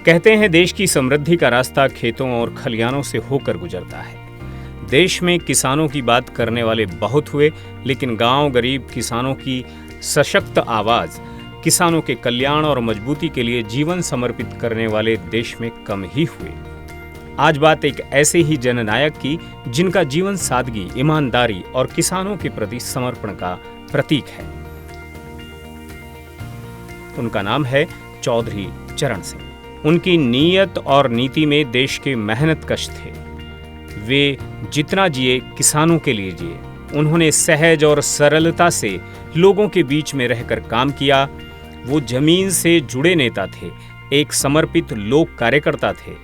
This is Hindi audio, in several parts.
कहते हैं देश की समृद्धि का रास्ता खेतों और खलिहानों से होकर गुजरता है। देश में किसानों की बात करने वाले बहुत हुए, लेकिन गांव गरीब किसानों की सशक्त आवाज, किसानों के कल्याण और मजबूती के लिए जीवन समर्पित करने वाले देश में कम ही हुए। आज बात एक ऐसे ही जननायक की जिनका जीवन सादगी, ईमानदारी और किसानों के प्रति समर्पण का प्रतीक है। उनका नाम है चौधरी चरण सिंह। उनकी नीयत और नीति में देश के मेहनतकश थे। वे जितना जिए किसानों के लिए जिए। उन्होंने सहज और सरलता से लोगों के बीच में रहकर काम किया। वो जमीन से जुड़े नेता थे, एक समर्पित लोक कार्यकर्ता थे।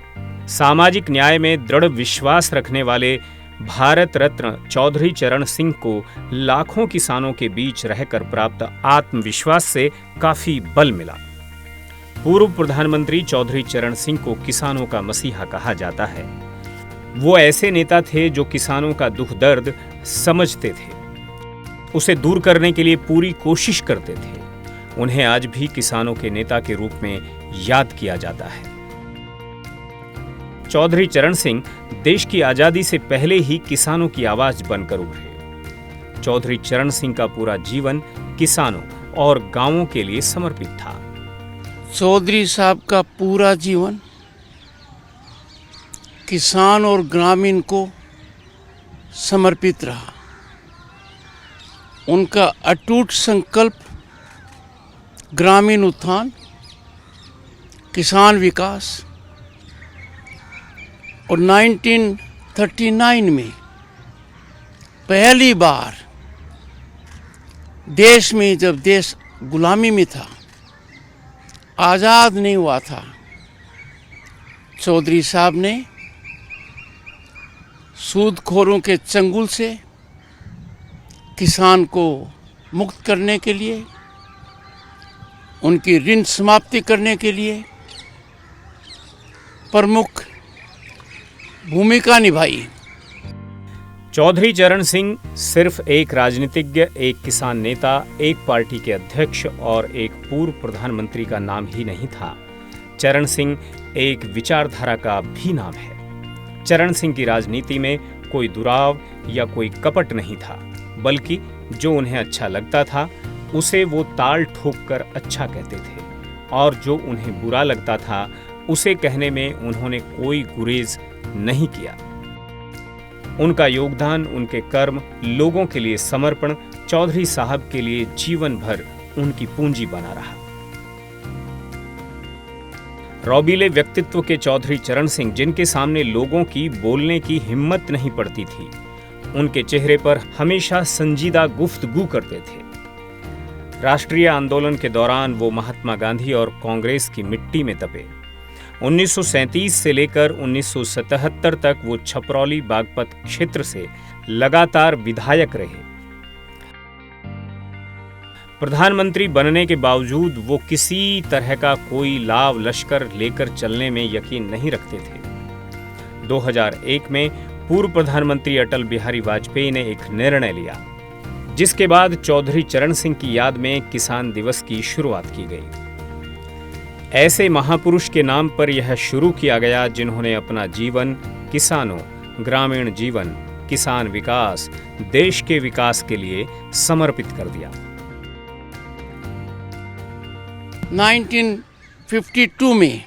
सामाजिक न्याय में दृढ़ विश्वास रखने वाले भारत रत्न चौधरी चरण सिंह को लाखों किसानों के बीच रहकर प्राप्त आत्मविश्वास से काफी बल मिला। पूर्व प्रधानमंत्री चौधरी चरण सिंह को किसानों का मसीहा कहा जाता है। वो ऐसे नेता थे जो किसानों का दुख दर्द समझते थे, उसे दूर करने के लिए पूरी कोशिश करते थे। उन्हें आज भी किसानों के नेता के रूप में याद किया जाता है। चौधरी चरण सिंह देश की आजादी से पहले ही किसानों की आवाज बनकर उभरे। चौधरी चरण सिंह का पूरा जीवन किसानों और गांवों के लिए समर्पित था। चौधरी साहब का पूरा जीवन किसान और ग्रामीण को समर्पित रहा। उनका अटूट संकल्प ग्रामीण उत्थान, किसान विकास और 1939 में पहली बार देश में, जब देश गुलामी में था, आज़ाद नहीं हुआ था, चौधरी साहब ने सूदखोरों के चंगुल से किसान को मुक्त करने के लिए, उनकी ऋण समाप्ति करने के लिए प्रमुख भूमिका निभाई। चौधरी चरण सिंह सिर्फ एक राजनीतिज्ञ, एक किसान नेता, एक पार्टी के अध्यक्ष और एक पूर्व प्रधानमंत्री का नाम ही नहीं था। चरण सिंह एक विचारधारा का भी नाम है। चरण सिंह की राजनीति में कोई दुराव या कोई कपट नहीं था, बल्कि जो उन्हें अच्छा लगता था उसे वो ताल ठोक कर अच्छा कहते थे, और जो उन्हें बुरा लगता था उसे कहने में उन्होंने कोई गुरेज नहीं किया। उनका योगदान, उनके कर्म, लोगों के लिए समर्पण चौधरी साहब के लिए जीवन भर उनकी पूंजी बना रहा। रौबीले व्यक्तित्व के चौधरी चरण सिंह, जिनके सामने लोगों की बोलने की हिम्मत नहीं पड़ती थी, उनके चेहरे पर हमेशा संजीदा गुफ्तगू करते थे। राष्ट्रीय आंदोलन के दौरान वो महात्मा गांधी और कांग्रेस की मिट्टी में तपे। 1937 से लेकर 1977 तक वो छपरौली बागपत क्षेत्र से लगातार विधायक रहे। प्रधानमंत्री बनने के बावजूद वो किसी तरह का कोई लाव लश्कर लेकर चलने में यकीन नहीं रखते थे। 2001 में पूर्व प्रधानमंत्री अटल बिहारी वाजपेयी ने एक निर्णय लिया, जिसके बाद चौधरी चरण सिंह की याद में किसान दिवस की शुरुआत की गई। ऐसे महापुरुष के नाम पर यह शुरू किया गया जिन्होंने अपना जीवन किसानों, ग्रामीण जीवन, किसान विकास, देश के विकास के लिए समर्पित कर दिया। 1952 में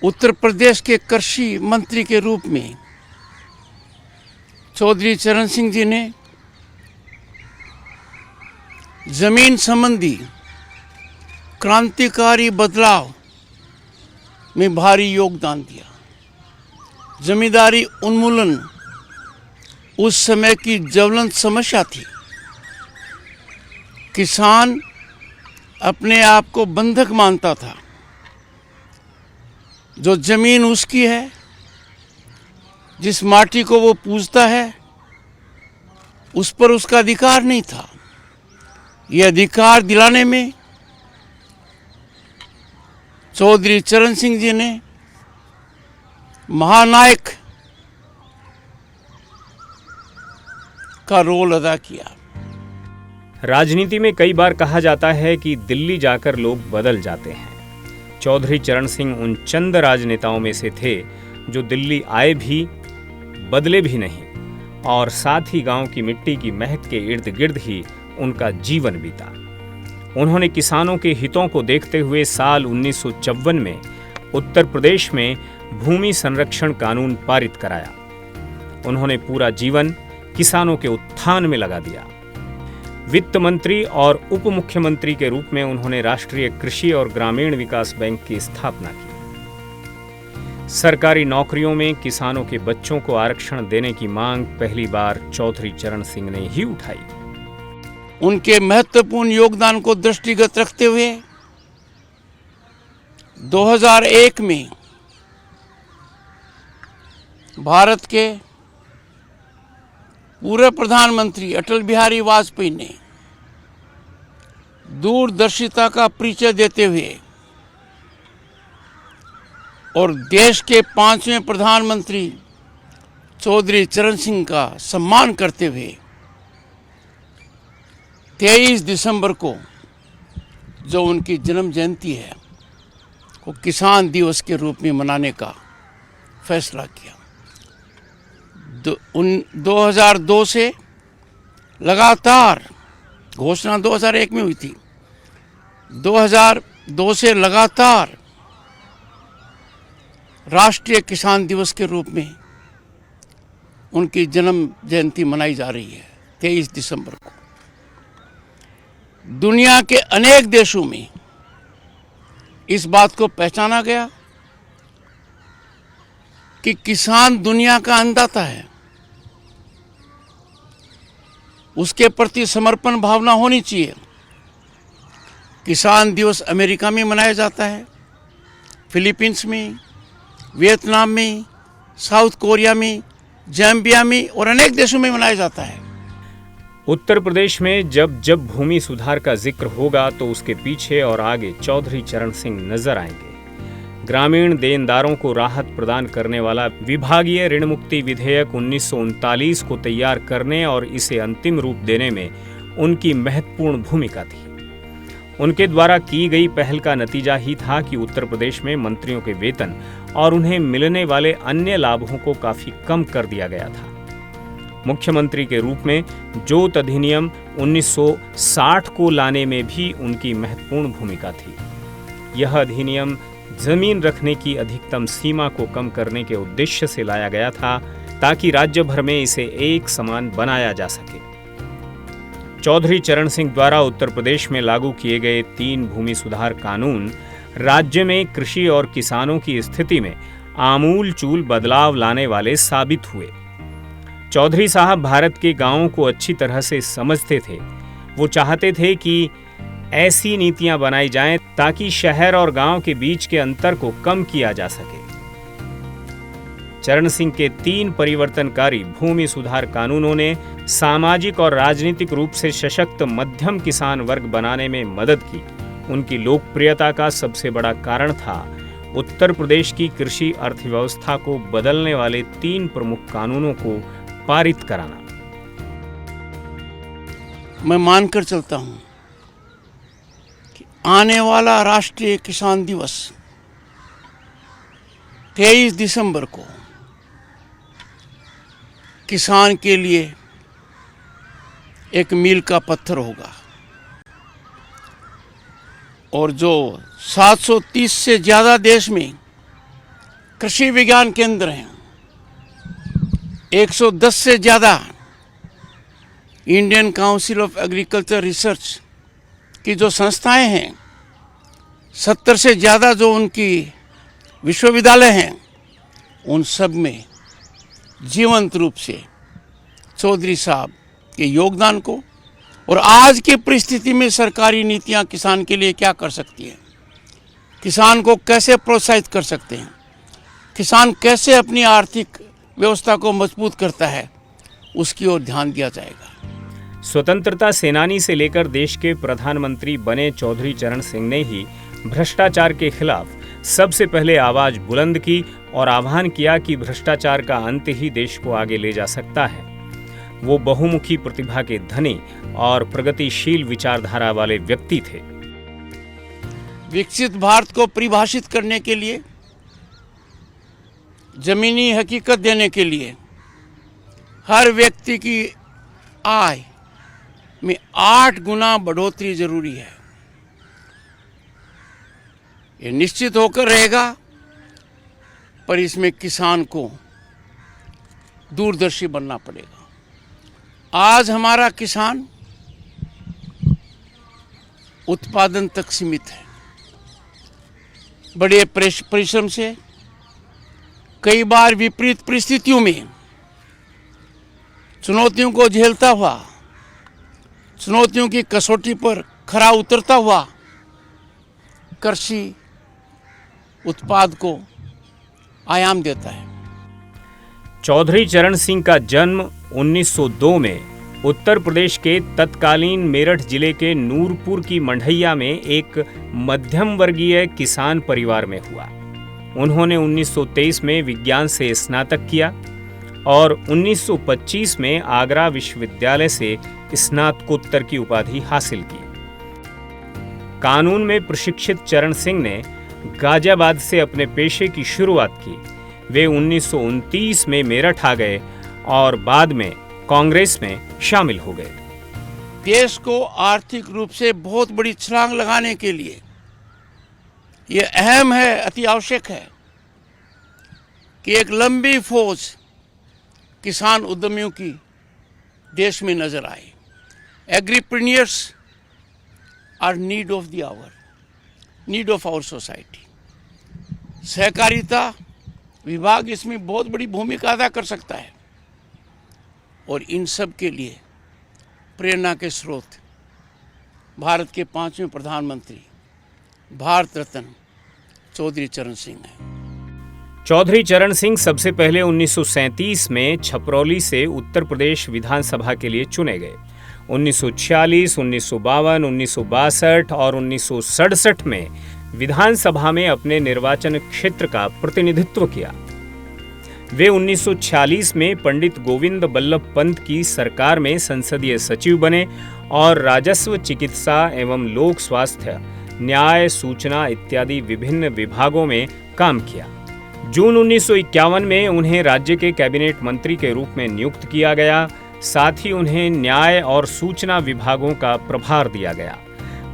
उत्तर प्रदेश के कृषि मंत्री के रूप में चौधरी चरण सिंह जी ने जमीन संबंधी क्रांतिकारी बदलाव में भारी योगदान दिया। जमींदारी उन्मूलन उस समय की ज्वलंत समस्या थी। किसान अपने आप को बंधक मानता था। जो जमीन उसकी है, जिस माटी को वो पूजता है, उस पर उसका अधिकार नहीं था। ये अधिकार दिलाने में चौधरी चरण सिंह जी ने महानायक का रोल अदा किया। राजनीति में कई बार कहा जाता है कि दिल्ली जाकर लोग बदल जाते हैं, चौधरी चरण सिंह उन चंद राजनेताओं में से थे जो दिल्ली आए भी, बदले भी नहीं, और साथ ही गांव की मिट्टी की महक के इर्द गिर्द ही उनका जीवन बीता। उन्होंने किसानों के हितों को देखते हुए साल 1954 में उत्तर प्रदेश में भूमि संरक्षण कानून पारित कराया। उन्होंने पूरा जीवन किसानों के उत्थान में लगा दिया। वित्त मंत्री और उप मुख्यमंत्री के रूप में उन्होंने राष्ट्रीय कृषि और ग्रामीण विकास बैंक की स्थापना की। सरकारी नौकरियों में किसानों के बच्चों को आरक्षण देने की मांग पहली बार चौधरी चरण सिंह ने ही उठाई। उनके महत्वपूर्ण योगदान को दृष्टिगत रखते हुए 2001 में भारत के पूर्व प्रधानमंत्री अटल बिहारी वाजपेयी ने दूरदर्शिता का परिचय देते हुए और देश के 5वें प्रधानमंत्री चौधरी चरण सिंह का सम्मान करते हुए 23 दिसंबर को जो उनकी जन्म जयंती है को किसान दिवस के रूप में मनाने का फैसला किया। 2002 से लगातार, घोषणा 2001 में हुई थी, 2002 से लगातार राष्ट्रीय किसान दिवस के रूप में उनकी जन्म जयंती मनाई जा रही है 23 दिसंबर को। दुनिया के अनेक देशों में इस बात को पहचाना गया कि किसान दुनिया का अन्नदाता है, उसके प्रति समर्पण भावना होनी चाहिए। किसान दिवस अमेरिका में मनाया जाता है, फिलीपींस में, वियतनाम में, साउथ कोरिया में, जाम्बिया में और अनेक देशों में मनाया जाता है। उत्तर प्रदेश में जब जब भूमि सुधार का जिक्र होगा तो उसके पीछे और आगे चौधरी चरण सिंह नजर आएंगे। ग्रामीण देनदारों को राहत प्रदान करने वाला विभागीय ऋण मुक्ति विधेयक 1939 को तैयार करने और इसे अंतिम रूप देने में उनकी महत्वपूर्ण भूमिका थी। उनके द्वारा की गई पहल का नतीजा ही था कि उत्तर प्रदेश में मंत्रियों के वेतन और उन्हें मिलने वाले अन्य लाभों को काफी कम कर दिया गया था। मुख्यमंत्री के रूप में जोत अधिनियम 1960 को लाने में भी उनकी महत्वपूर्ण भूमिका थी। यह अधिनियम जमीन रखने की अधिकतम सीमा को कम करने के उद्देश्य से लाया गया था ताकि राज्य भर में इसे एक समान बनाया जा सके। चौधरी चरण सिंह द्वारा उत्तर प्रदेश में लागू किए गए 3 भूमि सुधार कानून राज्य में कृषि और किसानों की स्थिति में आमूल-चूल बदलाव लाने वाले साबित हुए। चौधरी साहब भारत के गांवों को अच्छी तरह से समझते थे। वो चाहते थे कि ऐसी नीतियां बनाई जाएं ताकि शहर और गांव के बीच के अंतर को कम किया जा सके। चरण सिंह के 3 परिवर्तनकारी भूमि सुधार कानूनों ने सामाजिक और राजनीतिक रूप से सशक्त मध्यम किसान वर्ग बनाने में मदद की। उनकी लोकप्रियता का सबसे बड़ा कारण था उत्तर प्रदेश की कृषि अर्थव्यवस्था को बदलने वाले 3 प्रमुख कानूनों को पारित कराना। मैं मानकर चलता हूं कि आने वाला राष्ट्रीय किसान दिवस 23 दिसंबर को किसान के लिए एक मील का पत्थर होगा और जो 730 से ज्यादा देश में कृषि विज्ञान केंद्र हैं, 110 से ज़्यादा Indian council of agriculture research की जो संस्थाएं हैं, 70 से ज़्यादा जो उनकी विश्वविद्यालय हैं, उन सब में जीवंत रूप से चौधरी साहब के योगदान को और आज की परिस्थिति में सरकारी नीतियां किसान के लिए क्या कर सकती हैं, किसान को कैसे प्रोत्साहित कर सकते हैं, किसान कैसे अपनी आर्थिक व्यवस्था को मजबूत करता है, उसकी ओर ध्यान दिया जाएगा। स्वतंत्रता सेनानी से लेकर देश के प्रधानमंत्री बने चौधरी चरण सिंह ने ही भ्रष्टाचार के खिलाफ सबसे पहले आवाज बुलंद की और आह्वान किया कि भ्रष्टाचार का अंत ही देश को आगे ले जा सकता है। वो बहुमुखी प्रतिभा के धनी और प्रगतिशील विचारधारा वाले व्यक्ति थे। विकसित भारत को परिभाषित करने के लिए, जमीनी हकीकत देने के लिए हर व्यक्ति की आय में 8 गुना बढ़ोतरी जरूरी है। ये निश्चित होकर रहेगा, पर इसमें किसान को दूरदर्शी बनना पड़ेगा। आज हमारा किसान उत्पादन तक सीमित है। बड़े परिश्रम से, कई बार विपरीत परिस्थितियों में चुनौतियों को झेलता हुआ, चुनौतियों की कसौटी पर खरा उतरता हुआ कृषि उत्पाद को आयाम देता है। चौधरी चरण सिंह का जन्म 1902 में उत्तर प्रदेश के तत्कालीन मेरठ जिले के नूरपुर की मंढैया में एक मध्यम वर्गीय किसान परिवार में हुआ। उन्होंने 1923 में विज्ञान से स्नातक किया और 1925 में आगरा विश्वविद्यालय से स्नातकोत्तर की उपाधि हासिल की। कानून में प्रशिक्षित चरण सिंह ने गाजियाबाद से अपने पेशे की शुरुआत की। वे 1929 में मेरठ आ गए और बाद में कांग्रेस में शामिल हो गए। देश को आर्थिक रूप से बहुत बड़ी छलांग लगाने के लिए यह अहम है, अति आवश्यक है कि एक लंबी फौज किसान उद्यमियों की देश में नजर आए। Agripreneurs are need of the hour, need of hour society. सहकारिता विभाग इसमें बहुत बड़ी भूमिका अदा कर सकता है और इन सब के लिए प्रेरणा के स्रोत भारत के 5वें प्रधानमंत्री, भारत रत्न चौधरी चरण सिंह हैं। चौधरी चरण सिंह सबसे पहले 1937 में छपरौली से उत्तर प्रदेश विधानसभा के लिए चुने गए। 1946, 1952, 1962 और 1967 में विधानसभा में अपने निर्वाचन क्षेत्र का प्रतिनिधित्व किया। वे 1946 में पंडित गोविंद बल्लभ पंत की सरकार में संसदीय सचिव बने और राजस्व, चिकित्सा एवं लोक स्वास्थ्य, न्याय, सूचना इत्यादि विभिन्न विभागों में काम किया। जून 1951 में उन्हें राज्य के कैबिनेट मंत्री के रूप में नियुक्त किया गया। साथ ही उन्हें न्याय और सूचना विभागों का प्रभार दिया गया।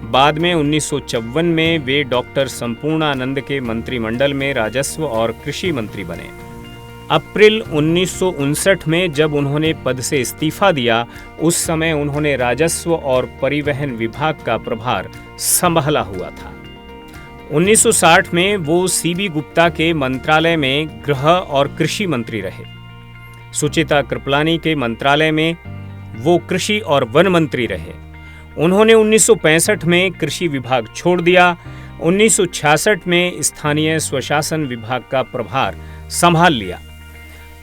बाद में 1954 में वे डॉक्टर संपूर्णानंद के मंत्रिमंडल में राजस्व और कृषि मंत्री बने। अप्रैल 1959 में जब उन्होंने पद से इस्तीफा दिया, उस समय उन्होंने राजस्व और परिवहन विभाग का प्रभार संभाला हुआ था। 1960 में वो सीबी गुप्ता के मंत्रालय में गृह और कृषि मंत्री रहे। सुचिता कृपलानी के मंत्रालय में वो कृषि और वन मंत्री रहे। उन्होंने 1965 में कृषि विभाग छोड़ दिया। 1966 में स्थानीय स्वशासन विभाग का प्रभार संभाल लिया।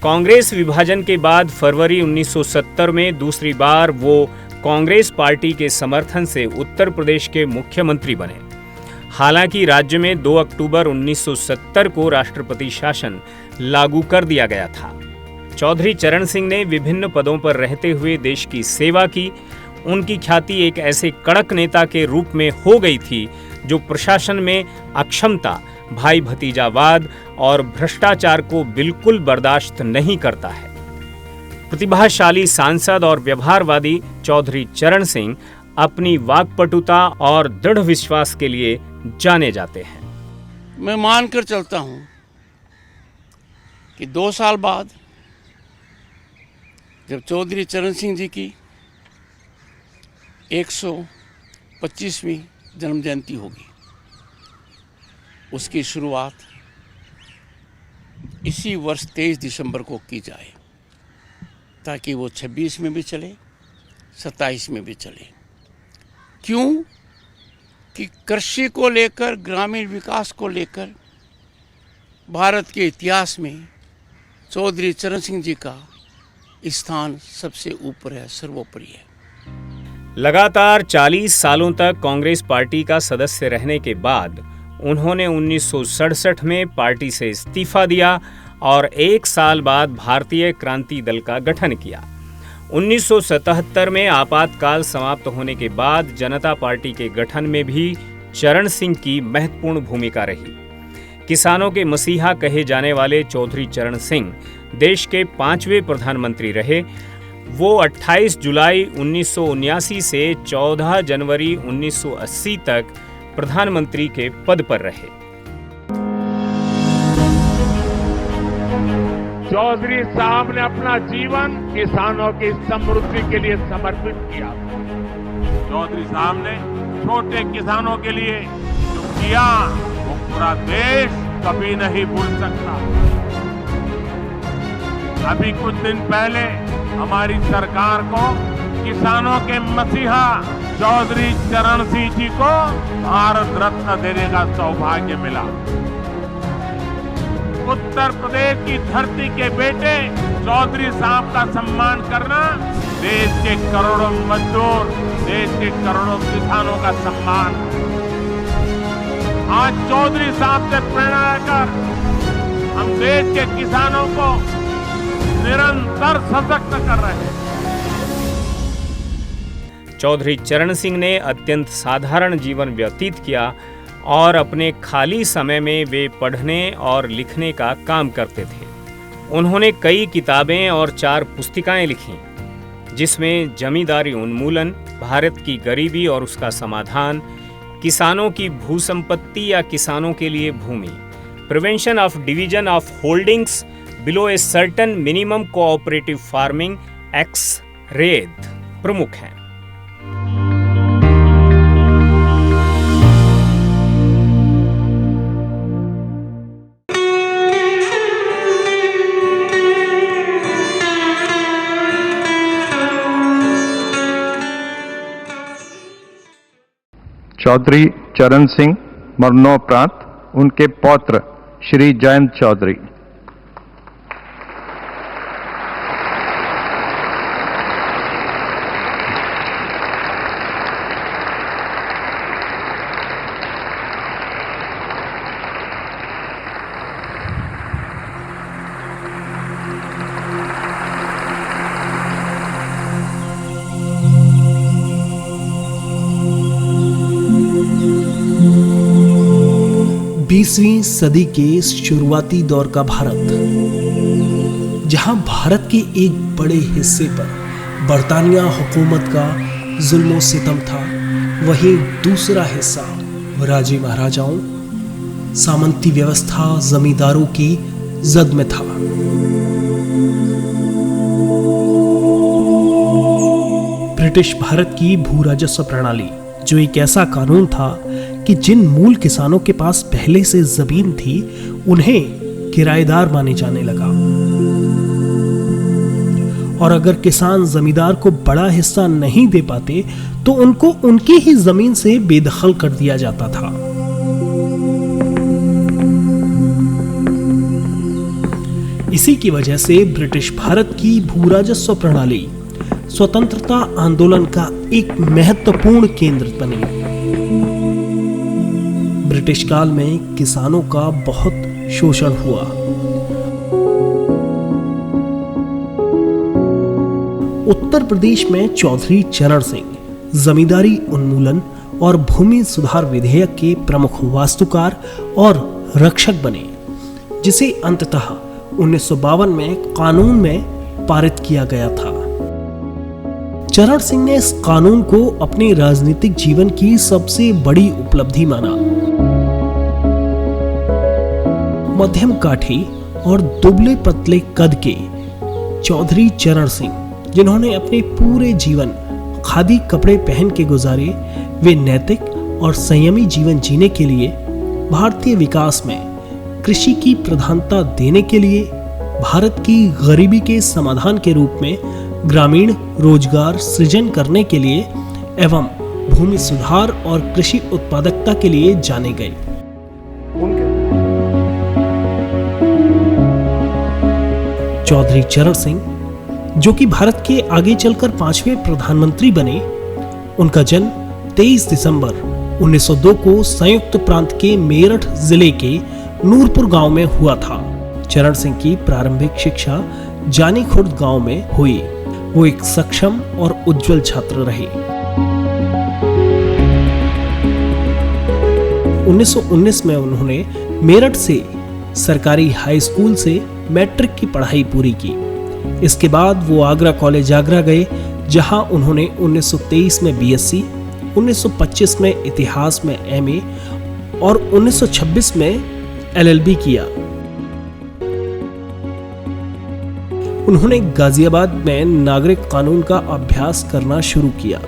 कांग्रेस विभाजन के बाद फरवरी 1970 में दूसरी बार वो कांग्रेस पार्टी के समर्थन से उत्तर प्रदेश के मुख्यमंत्री बने। हालांकि राज्य में 2 अक्टूबर 1970 को राष्ट्रपति शासन लागू कर दिया गया था। चौधरी चरण सिंह ने विभिन्न पदों पर रहते हुए देश की सेवा की। उनकी ख्याति एक ऐसे कड़क नेता के रूप में हो गई थी जो प्रशासन में अक्षमता, भाई भतीजावाद और भ्रष्टाचार को बिल्कुल बर्दाश्त नहीं करता है। प्रतिभाशाली सांसद और व्यवहारवादी चौधरी चरण सिंह अपनी वाक्पटुता और दृढ़ विश्वास के लिए जाने जाते हैं। मैं मानकर चलता हूं कि 2 साल बाद जब चौधरी चरण सिंह जी की 125वीं जन्म जयंती होगी, उसकी शुरुआत इसी वर्ष 23 दिसंबर को की जाए, ताकि वो 26 में भी चले, 27 में भी चले। क्यों? कि कृषि को लेकर, ग्रामीण विकास को लेकर भारत के इतिहास में चौधरी चरण सिंह जी का स्थान सबसे ऊपर है, सर्वोपरि है। लगातार 40 सालों तक कांग्रेस पार्टी का सदस्य रहने के बाद उन्होंने 1967 में पार्टी से इस्तीफा दिया और 1 साल बाद भारतीय क्रांति दल का गठन किया। 1977 में आपातकाल समाप्त होने के बाद जनता पार्टी के गठन में भी चरण सिंह की महत्वपूर्ण भूमिका रही। किसानों के मसीहा कहे जाने वाले चौधरी चरण सिंह देश के 5वें प्रधानमंत्री रहे। वो 28 जुलाई 1979 से 14 जनवरी 1980 तक प्रधानमंत्री के पद पर रहे। चौधरी साहब ने अपना जीवन किसानों की समृद्धि के लिए समर्पित किया। चौधरी साहब ने छोटे किसानों के लिए जो किया वो पूरा देश कभी नहीं भूल सकता। अभी कुछ दिन पहले हमारी सरकार को किसानों के मसीहा चौधरी चरण सिंह जी को भारत रत्न देने का सौभाग्य मिला। उत्तर प्रदेश की धरती के बेटे चौधरी साहब का सम्मान करना देश के करोड़ों मजदूर, देश के करोड़ों किसानों का सम्मान। आज चौधरी साहब से प्रेरणा लेकर हम देश के किसानों को निरंतर सशक्त कर रहे हैं। चौधरी चरण सिंह ने अत्यंत साधारण जीवन व्यतीत किया और अपने खाली समय में वे पढ़ने और लिखने का काम करते थे। उन्होंने कई किताबें और 4 पुस्तिकाएं लिखीं, जिसमें जमींदारी उन्मूलन, भारत की गरीबी और उसका समाधान, किसानों की भूसंपत्ति या किसानों के लिए भूमि, prevention of division of holdings below a certain minimum cooperative farming एक्स रेद प्रमुख हैं। चौधरी चरण सिंह मरणोपरांत उनके पौत्र श्री जयंत चौधरी। बीसवीं सदी के शुरुआती दौर का भारत, जहां भारत के एक बड़े हिस्से पर बरतानिया हुकूमत का जुल्म सितम था, वहीं दूसरा हिस्सा राजे महाराजाओं, सामंती व्यवस्था, जमींदारों की जद में था। ब्रिटिश भारत की भू राजस्व प्रणाली, जो एक ऐसा कानून था कि जिन मूल किसानों के पास पहले से जमीन थी उन्हें किराएदार माने जाने लगा, और अगर किसान जमींदार को बड़ा हिस्सा नहीं दे पाते तो उनको उनकी ही जमीन से बेदखल कर दिया जाता था। इसी की वजह से ब्रिटिश भारत की भू राजस्व प्रणाली स्वतंत्रता आंदोलन का एक महत्वपूर्ण केंद्र बनी। ब्रिटिश काल में किसानों का बहुत शोषण हुआ। उत्तर प्रदेश में चौधरी चरण सिंह जमींदारी उन्मूलन और भूमि सुधार विधेयक के प्रमुख वास्तुकार और रक्षक बने, जिसे अंततः 1952 में कानून में पारित किया गया था। चरण सिंह ने इस कानून को अपने राजनीतिक जीवन की सबसे बड़ी उपलब्धि माना। मध्यम काठी और दुबले पतले कद के चौधरी चरण सिंह, जिन्होंने अपने पूरे जीवन खादी कपड़े पहन के गुजारे, वे नैतिक और संयमी जीवन जीने के लिए भारतीय विकास में कृषि की प्रधानता देने के लिए, भारत की गरीबी के समाधान के रूप में ग्रामीण रोजगार सृजन करने के लिए एवं भूमि सुधार और कृषि उत्पादकता के लिए जाने गए। चौधरी चरण सिंह, जो कि भारत के आगे चलकर 5वें प्रधानमंत्री बने, उनका जन्म 23 दिसंबर 1902 को संयुक्त प्रांत के मेरठ जिले के नूरपुर गांव में हुआ था। चरण सिंह की प्रारंभिक शिक्षा जानी खुर्द गांव में हुई। वो एक सक्षम और उज्जवल छात्र रहे। 1919 में उन्होंने मेरठ से सरकारी हाई स्कूल से मैट्रिक की पढ़ाई पूरी की। इसके बाद वो आगरा कॉलेज आगरा गए, जहां उन्होंने 1923 में बीएससी, 1925 में इतिहास में एमए और 1926 में एलएलबी किया। उन्होंने गाजियाबाद में नागरिक कानून का अभ्यास करना शुरू किया,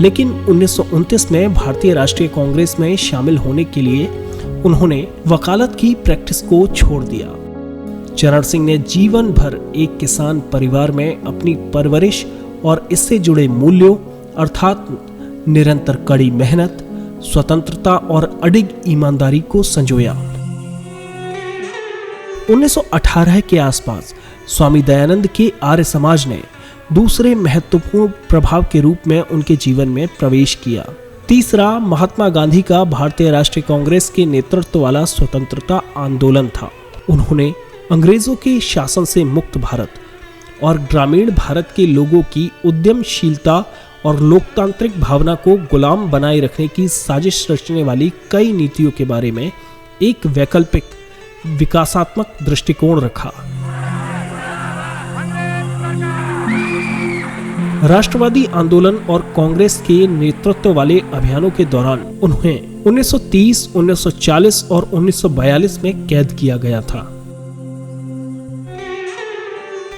लेकिन 1929 में भारतीय राष्ट्रीय कांग्रेस में शामिल होने के लिए उन्होंने वकालत की प्रैक्टिस को छोड़ दिया। चरण सिंह ने जीवन भर एक किसान परिवार में अपनी परवरिश और इससे जुड़े मूल्यों अर्थात निरंतर कड़ी मेहनत, स्वतंत्रता और अडिग ईमानदारी को संजोया। 1918 के आसपास स्वामी दयानंद के आर्य समाज ने दूसरे महत्वपूर्ण प्रभाव के रूप में उनके जीवन में प्रवेश किया। तीसरा महात्मा गांधी का भारतीय राष्ट्रीय कांग्रेस के नेतृत्व वाला स्वतंत्रता आंदोलन था। उन्होंने अंग्रेजों के शासन से मुक्त भारत और ग्रामीण भारत के लोगों की उद्यमशीलता और लोकतांत्रिक भावना को गुलाम बनाए रखने की साजिश रचने वाली कई नीतियों के बारे में एक वैकल्पिक विकासात्मक दृष्टिकोण रखा। राष्ट्रवादी आंदोलन और कांग्रेस के नेतृत्व वाले अभियानों के दौरान उन्हें 1930, 1940 और 1942 में कैद किया गया था।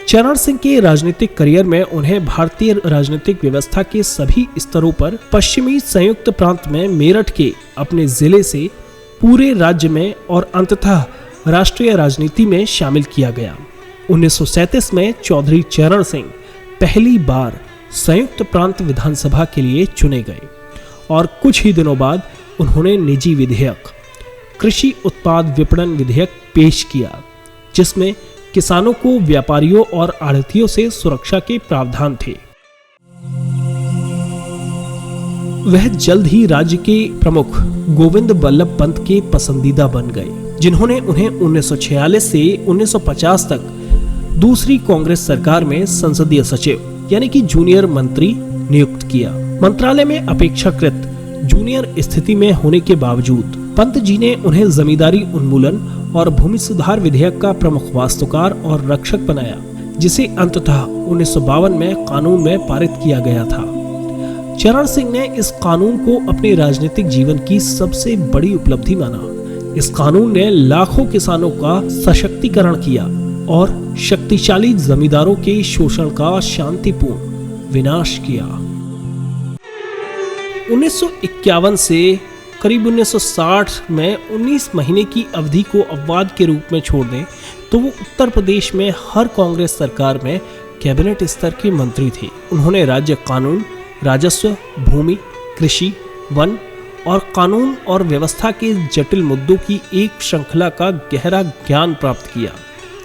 चरण सिंह के राजनीतिक करियर में उन्हें भारतीय राजनीतिक व्यवस्था के सभी स्तरों पर पश्चिमी संयुक्त प्रांत में मेरठ के अपने जिले से पूरे राज्य में और अंततः राष्ट्रीय राजनीति में शामिल किया गया। 1937 में चौधरी चरण सिंह पहली बार संयुक्त प्रांत विधानसभा के लिए चुने गए और कुछ ही दिनों बाद उन्होंने निजी विधेयक कृषि उत्पाद विपणन विधेयक पेश किया, जिसमें किसानों को व्यापारियों और आढ़तियों से सुरक्षा के प्रावधान थे। वह जल्द ही राज्य के प्रमुख गोविंद बल्लभ पंत के पसंदीदा बन गए, जिन्होंने उन्हें 1946 से 1950 तक दूसरी कांग्रेस सरकार में संसदीय सचिव यानी कि जूनियर मंत्री नियुक्त किया। मंत्रालय में अपेक्षाकृत जूनियर स्थिति में होने के बावजूद पंत जी ने उन्हें जमींदारी उन्मूलन और भूमि सुधार विधेयक का प्रमुख वास्तुकार और रक्षक बनाया, जिसे अंततः 1952 में कानून में पारित किया गया था। चरण सिंह ने इस कानून को अपने राजनीतिक जीवन की सबसे बड़ी उपलब्धि माना। इस कानून ने लाखों किसानों का सशक्तिकरण किया और शक्तिशाली जमींदारों के शोषण का शांतिपूर्ण विनाश किया। 1951 से करीब 1960 में 19 महीने की अवधि को अपवाद के रूप में छोड़ दें तो वो उत्तर प्रदेश में हर कांग्रेस सरकार में कैबिनेट स्तर के मंत्री थे। उन्होंने राज्य कानून, राजस्व, भूमि, कृषि, वन और कानून और व्यवस्था के जटिल मुद्दों की एक श्रृंखला का गहरा ज्ञान प्राप्त किया,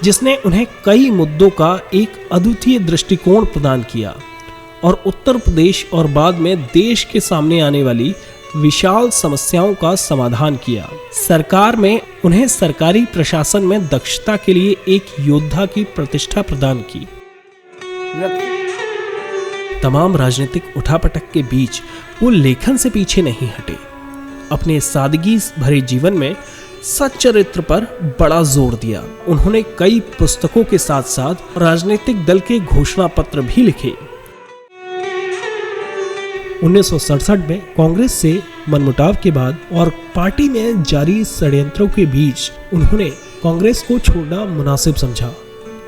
जिसने उन्हें कई मुद्दों का एक अद्वितीय दृष्टिकोण प्रदान किया और उत्तर प्रदेश और बाद में देश के सामने आने वाली विशाल समस्याओं का समाधान किया। सरकार में उन्हें सरकारी प्रशासन में दक्षता के लिए एक योद्धा की प्रतिष्ठा प्रदान की। तमाम राजनीतिक उठापटक के बीच वो लेखन से पीछे नहीं हटे। अपने सादगी भरे जीवन में सच्चरित्र पर बड़ा जोर दिया। उन्होंने कई पुस्तकों के साथ साथ राजनीतिक दल के घोषणा पत्र भी लिखे। 1967 में कांग्रेस से मनमुटाव के बाद और पार्टी में जारी षड्यंत्रों के बीच उन्होंने कांग्रेस को छोड़ना मुनासिब समझा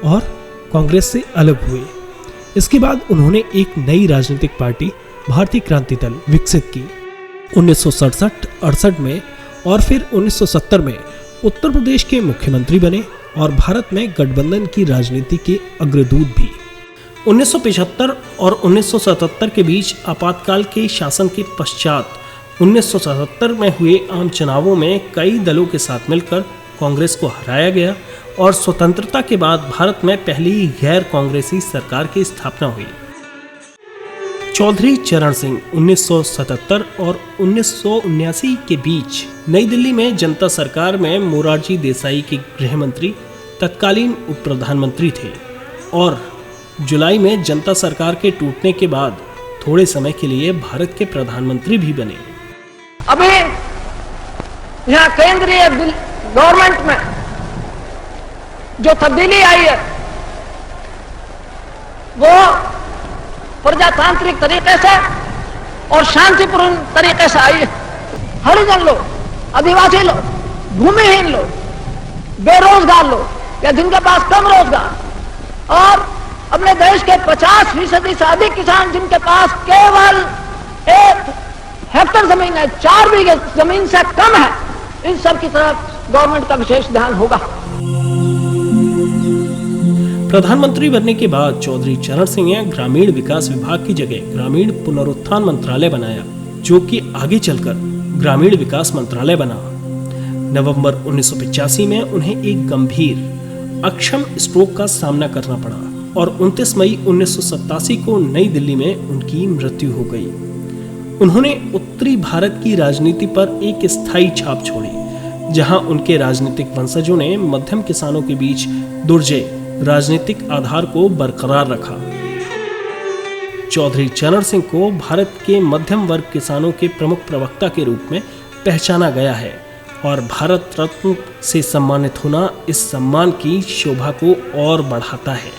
और कांग्रेस से अलग हुए। इसके बाद उन्होंने एक नई राजनीतिक पार्टी भारतीय क्रांति दल विकसित की। 1967-68 में और फिर 1970 में उत्तर प्रदेश के मुख्यमंत्री बने और भारत में गठबंधन की राजनीति के अग्रदूत भी। 1975 और 1977 के बीच आपातकाल के शासन के पश्चात 1977 में हुए आम चुनावों में कई दलों के साथ मिलकर कांग्रेस को हराया गया और स्वतंत्रता के बाद भारत में पहली गैर कांग्रेसी सरकार की स्थापना हुई। चौधरी चरण सिंह 1977 और 1979 के बीच नई दिल्ली में जनता सरकार में मोरारजी देसाई के गृह मंत्री तत्कालीन उप प्रधानमंत्री थे और जुलाई में जनता सरकार के टूटने के बाद थोड़े समय के लिए भारत के प्रधानमंत्री भी बने। अभी यहाँ केंद्रीय गवर्नमेंट में जो तब्दीली आई है वो प्रजातांत्रिक तरीके से और शांतिपूर्ण तरीके से आई है। हरिजन लोग, आदिवासी लोग, भूमिहीन लोग, बेरोजगार लोग या जिनके पास कम रोजगार और अपने देश के 50% से अधिक किसान जिनके पास केवल 1 हेक्टेयर जमीन है, 4 बीघे जमीन से कम है, इन सब की तरफ गवर्नमेंट का विशेष ध्यान होगा। प्रधानमंत्री बनने के बाद चौधरी चरण सिंह ने ग्रामीण विकास विभाग की जगह ग्रामीण पुनरुत्थान मंत्रालय बनाया, जो कि आगे चलकर ग्रामीण विकास मंत्रालय बना। नवंबर 1985 में उन्हें एक गंभीर अक्षम स्ट्रोक का सामना करना पड़ा और 29 मई 1987 को नई दिल्ली में उनकी मृत्यु हो गई। उन्होंने उत्तरी भारत की राजनीति पर एक स्थायी छाप छोड़ी, जहां उनके राजनीतिक वंशजों ने मध्यम किसानों के बीच दुर्जय राजनीतिक आधार को बरकरार रखा। चौधरी चरण सिंह को भारत के मध्यम वर्ग किसानों के प्रमुख प्रवक्ता के रूप में पहचाना गया है और भारत रत्न से सम्मानित होना इस सम्मान की शोभा को और बढ़ाता है।